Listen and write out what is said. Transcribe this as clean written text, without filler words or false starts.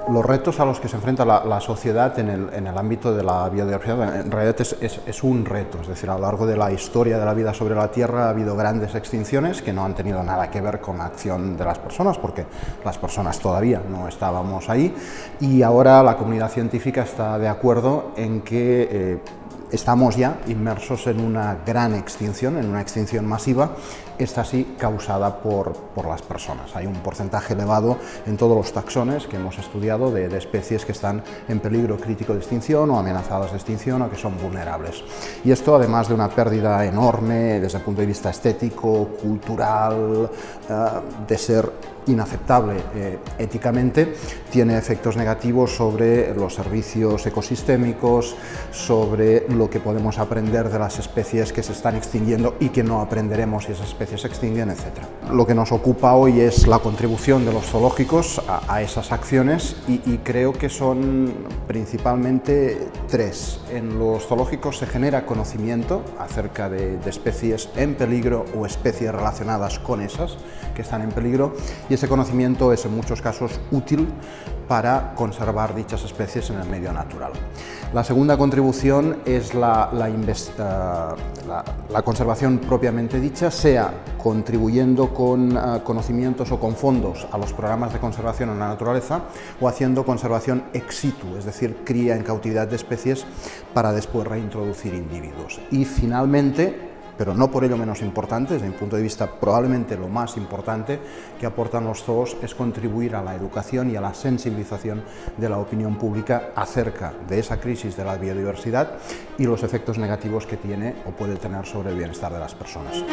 Los retos a los que se enfrenta la sociedad en el ámbito de la biodiversidad en realidad es un reto, es decir, a lo largo de la historia de la vida sobre la Tierra ha habido grandes extinciones que no han tenido nada que ver con la acción de las personas, porque las personas todavía no estábamos ahí, y ahora la comunidad científica está de acuerdo en que estamos ya inmersos en una gran extinción, en una extinción masiva, esta sí causada por las personas. Hay un porcentaje elevado en todos los taxones que hemos estudiado de especies que están en peligro crítico de extinción o amenazadas de extinción o que son vulnerables. Y esto, además de una pérdida enorme desde el punto de vista estético, cultural, de ser inaceptable éticamente, tiene efectos negativos sobre los servicios ecosistémicos, sobre lo que podemos aprender de las especies que se están extinguiendo y que no aprenderemos si esas especies se extinguen, etc. Lo que nos ocupa hoy es la contribución de los zoológicos a esas acciones y creo que son principalmente tres. En los zoológicos se genera conocimiento acerca de especies en peligro o especies relacionadas con esas que están en peligro, y ese conocimiento es en muchos casos útil para conservar dichas especies en el medio natural. La segunda contribución es la conservación propiamente dicha, sea contribuyendo con conocimientos o con fondos a los programas de conservación en la naturaleza o haciendo conservación ex situ, es decir, cría en cautividad de especies para después reintroducir individuos. Y finalmente, pero no por ello menos importante, desde mi punto de vista probablemente lo más importante que aportan los zoos es contribuir a la educación y a la sensibilización de la opinión pública acerca de esa crisis de la biodiversidad y los efectos negativos que tiene o puede tener sobre el bienestar de las personas.